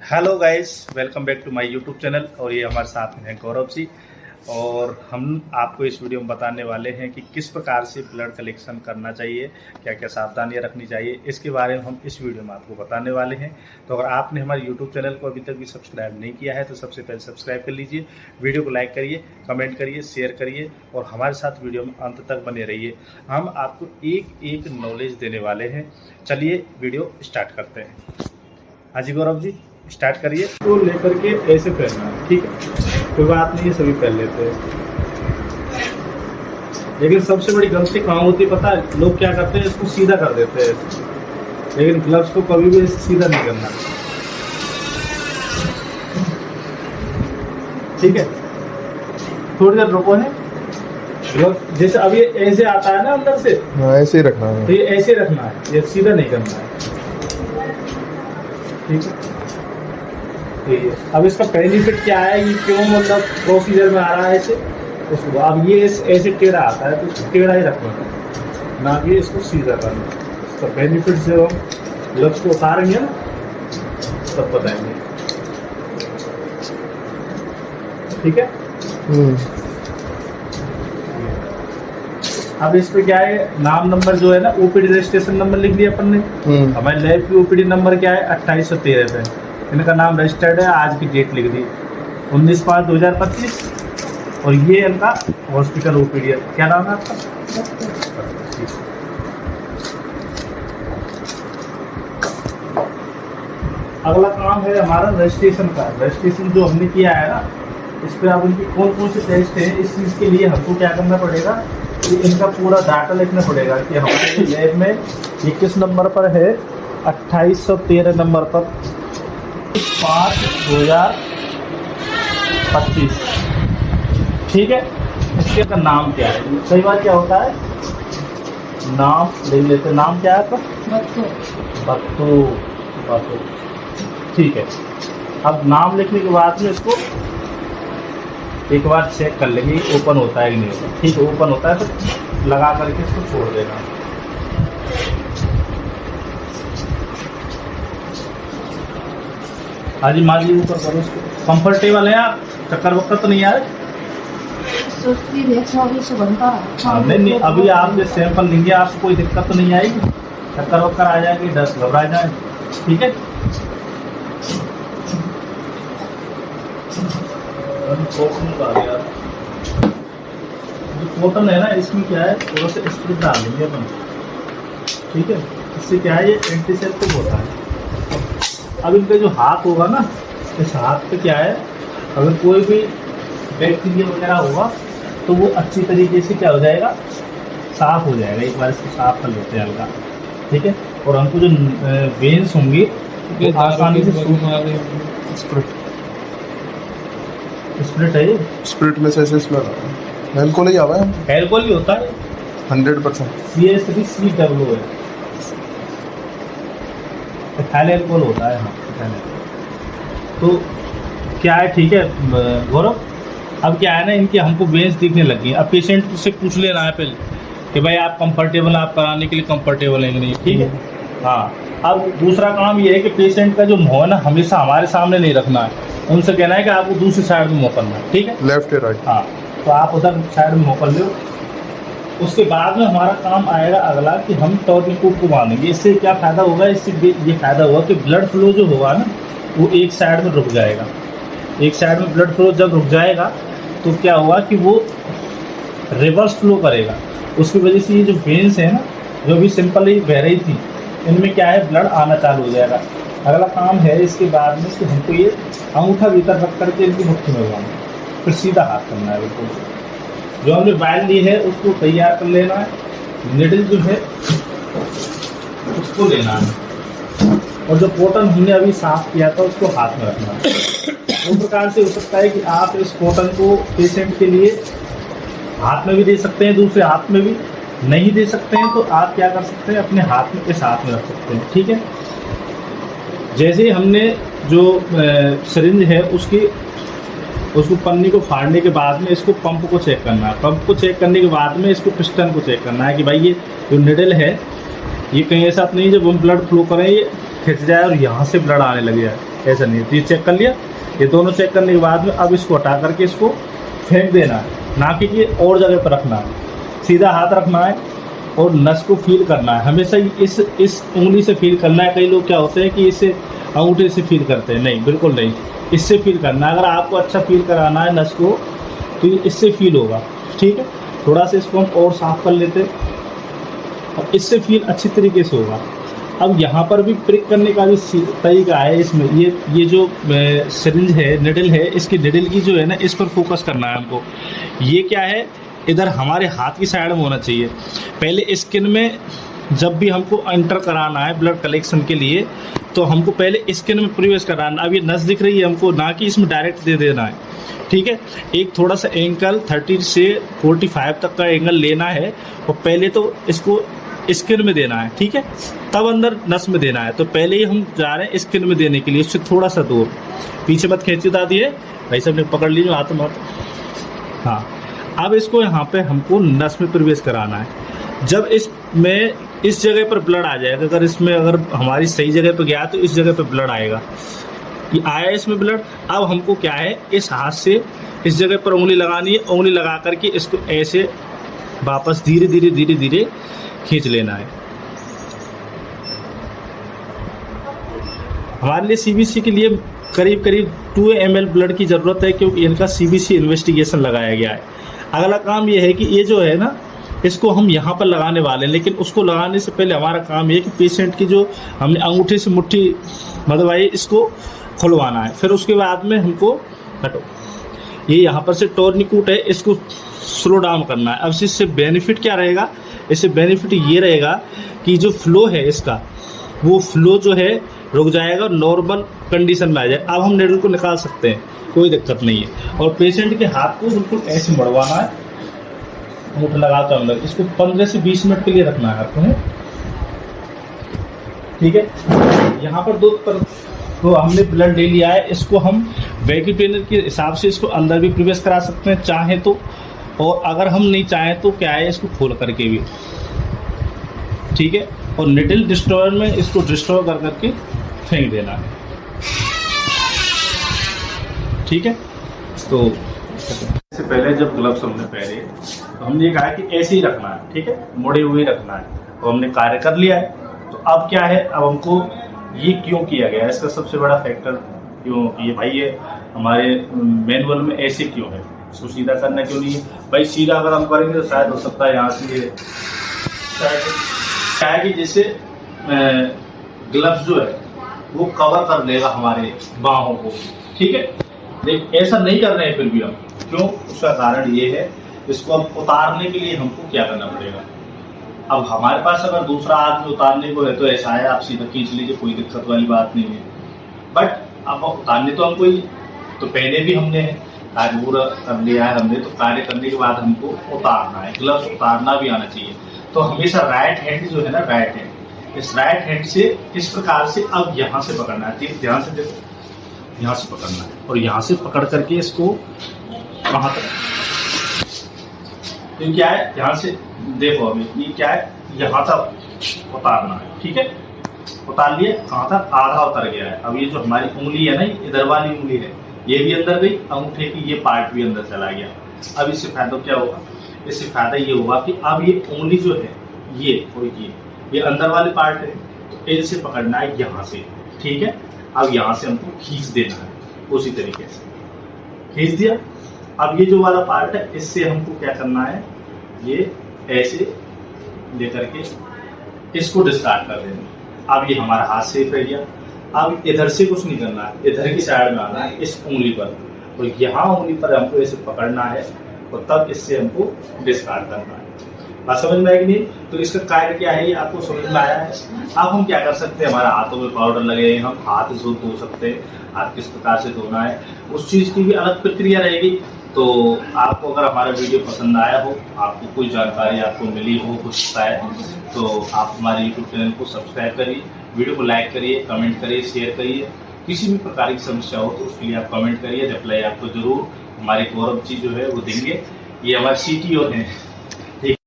Hello guys, welcome back to my YouTube channel. और ये हमारे साथ में हैं गौरव जी, और हम आपको इस वीडियो में बताने वाले हैं कि किस प्रकार से ब्लड कलेक्शन करना चाहिए, क्या क्या सावधानियां रखनी चाहिए, इसके बारे में हम इस वीडियो में आपको बताने वाले हैं। तो अगर आपने हमारे यूट्यूब चैनल को अभी तक भी सब्सक्राइब नहीं किया है तो सबसे पहले सब्सक्राइब कर लीजिए, वीडियो को लाइक करिए, कमेंट करिए, शेयर करिए और हमारे साथ वीडियो में अंत तक बने रहिए। हम आपको एक एक नॉलेज देने वाले हैं। चलिए वीडियो स्टार्ट करते हैं। हाँ जी गौरव जी, स्टार्ट करिए। तो लेकर के ऐसे पहनना है, ठीक है, कोई बात नहीं है, सभी पहन लेते हैं। लेकिन सबसे बड़ी गलती कहाँ होती है पता है? लोग क्या करते हैं, इसको सीधा कर देते हैं, लेकिन ग्लव्स को कभी भी सीधा नहीं करना, ठीक है। थोड़ी देर रुको है, ग्लव्स जैसे अब ये ऐसे आता है ना अंदर से, ऐसे ही रखना है, तो ये ऐसे रखना है, ये सीधा नहीं करना है, ठीक है। अब इसका बेनिफिट क्या है, ये क्यों मतलब प्रोसीजर में आ रहा है ऐसे, उसको अब ये ऐसे टेढ़ा आता है तो इसको टेढ़ा ही रखना है, ना कि इसको सीधा करना। इसका बेनिफिट जब हम ग्लव्स को उतारेंगे ना तब बताएंगे, ठीक है। अब इस पे क्या है, नाम नंबर जो है ना, ओपीडी रजिस्ट्रेशन नंबर लिख दिया अपन ने। हमारे लैब की ओपीडी नंबर क्या है, 2813 पे इनका नाम रजिस्टर्ड है, आज की डेट लिख दी 19/5/2025। और ये इनका हॉस्पिटल ओपीडी है। क्या नाम है आपका? अगला काम है हमारा रजिस्ट्रेशन का। रजिस्ट्रेशन जो हमने किया है ना, इस पर अब उनकी कौन कौन से टेस्ट है, इस चीज़ के लिए हमको क्या करना पड़ेगा कि इनका पूरा डाटा लिखना पड़ेगा कि हमारे लैब में ये किस नंबर पर है, 2813 नंबर पर 5/2025, ठीक है। इसके का नाम क्या है? कई बार क्या होता है, नाम लिख लेते, नाम क्या है आपका? बत्तू, ठीक है। अब नाम लिखने के बाद में इसको एक बार चेक कर लेंगे ओपन होता है कि नहीं होता, ठीक है। ओपन होता है तो लगा करके इसको छोड़ देना। हाँ जी, माँ जी ऊपर करो इसको। कंफर्टेबल है आप? चक्कर वक्कर तो नहीं आ रहे? नहीं, अभी आप जो सैंपल लेंगे आपको कोई दिक्कत तो नहीं आएगी, चक्कर वक्कर आ जाएगी, डर घबरा जाए, ठीक है। जो कॉटन है ना, इसमें क्या है, थोड़ा सा स्प्रिट डाल देंगे अपन, ठीक है। इससे क्या है, ये एंटीसेप्टिक होता है। अब इनका जो हाथ होगा ना, इस हाथ पे क्या है, अगर कोई भी बैक्टीरिया वगैरह होगा तो वो अच्छी तरीके से क्या हो जाएगा, साफ हो जाएगा। एक बार इसको साफ कर लेते हैं हल्का, ठीक है। और हमको जो वेन्स होंगी आसानी से स्प्रिट है, ये स्प्रिट में से ऐसे स्मेल अल्कोहल ही आवा है, एल्कोहल ही होता है 100%। CH3CW है, एथाइल एल्कोहल होता है, हाँ एथाइल। तो क्या है, ठीक है गौरव। अब क्या है ना, इनकी हमको वेन्स दिखने लगी। अब पेशेंट से पूछ लेना है पहले कि भाई आप कंफर्टेबल, आप कराने के लिए कंफर्टेबल है कि नहीं, ठीक है। हाँ, अब दूसरा काम ये है कि पेशेंट का जो मुँह है ना, हमेशा हमारे सामने नहीं रखना है, उनसे कहना है कि आपको दूसरी साइड में मुँह करना है, ठीक है, लेफ्ट या राइट। हाँ, तो आप उधर साइड में मुँह कर लो। उसके बाद में हमारा काम आएगा अगला कि हम टॉर्निकोट को बांधेंगे। इससे क्या फ़ायदा होगा, इससे ये फ़ायदा होगा कि ब्लड फ्लो जो होगा ना, वो एक साइड में रुक जाएगा। एक साइड में ब्लड फ्लो जब रुक जाएगा तो क्या हुआ कि वो रिवर्स फ्लो करेगा। उसकी वजह से ये जो वेन्स है ना, जो भी सिंपल ही बह रही थी, इनमें क्या है, ब्लड आना चालू हो जाएगा। अगला काम है इसके बाद में कि हमको ये अंगूठा भीतर रख करके इनकी मुट्ठी में लगाना, फिर सीधा हाथ करना है। बिल्कुल जो हमने वायल ली है उसको तैयार कर लेना है, निडल जो है उसको लेना है, और जो कॉटन हमने अभी साफ किया था उसको हाथ में रखना है। दो प्रकार से हो सकता है कि आप इस कॉटन को पेशेंट के लिए हाथ में भी दे सकते हैं, दूसरे हाथ में भी नहीं दे सकते हैं, तो आप क्या कर सकते हैं, अपने हाथ में इस हाथ में रख सकते हैं, ठीक है। जैसे ही हमने जो सिरिंज है उसको पन्नी को फाड़ने के बाद में इसको पंप को चेक करना है। पंप को चेक करने के बाद में इसको पिस्टन को चेक करना है कि भाई ये जो निडल है ये कहीं ऐसा नहीं है जब हम ब्लड फ्लो करें ये खिंच जाए और यहाँ से ब्लड आने लग जाए, ऐसा नहीं है। तो ये चेक कर लिया, ये दोनों चेक करने के बाद में अब इसको हटा करके इसको फेंक देना है, ना कि ये और जगह पर रखना है, सीधा हाथ रखना है और नस को फील करना है। हमेशा इस उंगली से फील करना है। कई लोग क्या होते हैं कि इसे अंगूठे से फील करते हैं, नहीं, बिल्कुल नहीं, इससे फील करना है। अगर आपको अच्छा फील कराना है नस को तो इससे फील होगा, ठीक है। थोड़ा सा इसको हम और साफ कर लेते हैं और इससे फील अच्छी तरीके से होगा। अब यहाँ पर भी प्रिक करने का भी तरीका है इसमें। ये जो सिरिंज है, निडल है, इसकी निडल की जो है ना, इस पर फोकस करना है हमको। ये क्या है, इधर हमारे हाथ की साइड में होना चाहिए। पहले स्किन में जब भी हमको एंटर कराना है ब्लड कलेक्शन के लिए तो हमको पहले स्किन में प्रवेश कराना। अब ये नस दिख रही है हमको, ना कि इसमें डायरेक्ट दे देना है, ठीक है। एक थोड़ा सा एंगल 30 से 45 तक का एंगल लेना है और पहले तो इसको स्किन में देना है, ठीक है, तब अंदर नस में देना है। तो पहले ही हम जा रहे हैं स्किन में देने के लिए, उससे थोड़ा सा दूर, पीछे मत खींची दादी है भाई साहब ने पकड़ लीजिए हाथ में। हाँ, अब इसको यहाँ पे हमको नस में प्रवेश कराना है। जब इसमें इस जगह पर ब्लड आ जाएगा, अगर हमारी सही जगह पर गया तो इस जगह पर ब्लड आएगा। ये आया इसमें ब्लड। अब हमको क्या है, इस हाथ से इस जगह पर उंगली लगानी है, उंगली लगा करके इसको ऐसे वापस धीरे धीरे धीरे धीरे खींच लेना है। हमारे लिए सीबीसी के लिए करीब करीब 2 ml ब्लड की ज़रूरत है, क्योंकि इनका सीबीसी इन्वेस्टिगेशन लगाया गया है। अगला काम ये है कि ये जो है ना, इसको हम यहाँ पर लगाने वाले हैं, लेकिन उसको लगाने से पहले हमारा काम ये है कि पेशेंट की जो हमने अंगूठे से मुट्ठी मदवाई इसको खुलवाना है। फिर उसके बाद में हमको हटो, ये यहाँ पर से टोर्निकूट है, इसको स्लो डाउन करना है। अब इससे बेनिफिट क्या रहेगा, इससे बेनिफिट ये रहेगा कि जो फ्लो है इसका, वो फ्लो जो है रुक जाएगा, नॉर्मल कंडीशन में आ जाए। अब हम नेडल को निकाल सकते हैं, कोई दिक्कत नहीं है। और पेशेंट के हाथ को बिल्कुल ऐसे मड़वाना है, अंगूठा लगाते हैं अंदर। इसको 15 से 20 मिनट के लिए रखना है आपको, ठीक है। यहाँ पर तो हमने ब्लड ले लिया है, इसको हम वैक्यूम क्लीनर के हिसाब से इसको अंदर भी प्रवेश करा सकते हैं चाहे तो, और अगर हम नहीं चाहें तो क्या है, इसको खोल करके भी, ठीक है। और निडल डिस्ट्रॉयर में इसको डिस्ट्रॉय कर करके फेंक देना है, ठीक है। तो इससे पहले जब ग्लव्स हमने पहने तो हमने ये कहा कि ऐसे ही रखना है, ठीक है, मुड़े हुए रखना है। तो हमने कार्य कर लिया है। तो अब क्या है, अब हमको ये क्यों किया गया है, इसका सबसे बड़ा फैक्टर क्यों ये भाई, ये हमारे मैनुअल में ऐसे क्यों है, इसको सीधा करना क्यों नहीं है भाई। सीधा अगर हम करेंगे तो शायद हो सकता है यहाँ से ये क्या है कि जैसे ग्लव्स जो है वो कवर कर देगा हमारे बाहों को, ठीक है। लेकिन ऐसा नहीं कर रहे हैं फिर भी हम, क्यों, उसका कारण ये है, इसको अब उतारने के लिए हमको क्या करना पड़ेगा। अब हमारे पास अगर दूसरा आदमी उतारने को है तो ऐसा है, आप सीधा खींच लीजिए, कोई दिक्कत वाली बात नहीं है। बट अब उतारने तो हमको ही, तो पहले भी हमने कार्य पूरा कर लिया है हमने, तो कार्य करने के बाद हमको उतारना है, ग्लव्स उतारना भी आना चाहिए। तो हमेशा राइट हैंड जो है ना, राइट हैंड, इस राइट हैंड से इस प्रकार से अब यहाँ से पकड़ना है, ध्यान से देखो, यहाँ से पकड़ना है और यहाँ से पकड़ करके इसको वहाँ तक, तो क्या है, ध्यान से देखो, अभी ये क्या है, यहाँ तक उतारना है, ठीक है। उतार लिए, कहाँ तक, आधा उतर गया है। अब ये जो हमारी उंगली है ना, इधर वाली उंगली है, ये भी अंदर गई, अंगूठे की ये पार्ट भी अंदर चला गया। अब इससे फायदा क्या होगा, इससे फायदा ये होगा कि अब ये उंगली जो है ये और ये अंदर वाले पार्ट है, तो इनसे पकड़ना है यहाँ से, ठीक है। अब यहाँ से हमको खींच देना है, उसी तरीके से खींच दिया। अब ये जो वाला पार्ट है, इससे हमको क्या करना है, ये ऐसे लेकर के इसको डिस्कार्ड कर देना। अब ये हमारा हाथ सेफ रह गया। अब इधर से कुछ नहीं करना है, इधर की साइड में आना है, इस उंगली पर, और यहाँ उंगली पर हमको ऐसे पकड़ना है और तब इससे हमको डिस्कार्ड करना है। बात समझ में आएगी नहीं, तो इसका कार्य क्या है ये आपको समझ में आया है। अब हम क्या कर सकते हैं, हमारा हाथों में पाउडर लगे, हम हाथ धो सकते हैं, हाथ किस प्रकार से धोना है उस चीज़ की भी अलग प्रक्रिया रहेगी। तो आपको अगर हमारा वीडियो पसंद आया हो, आपको कोई जानकारी आपको मिली हो कुछ शायद, तो आप हमारे यूट्यूब चैनल को सब्सक्राइब करिए, वीडियो को लाइक करिए, कमेंट करिए, शेयर करिए। किसी भी प्रकार की समस्या हो तो उसके लिए आप कमेंट करिए, रिप्लाई आपको जरूर हमारे गौरव जी जो है वो देंगे। ये हमारे CTO हैं।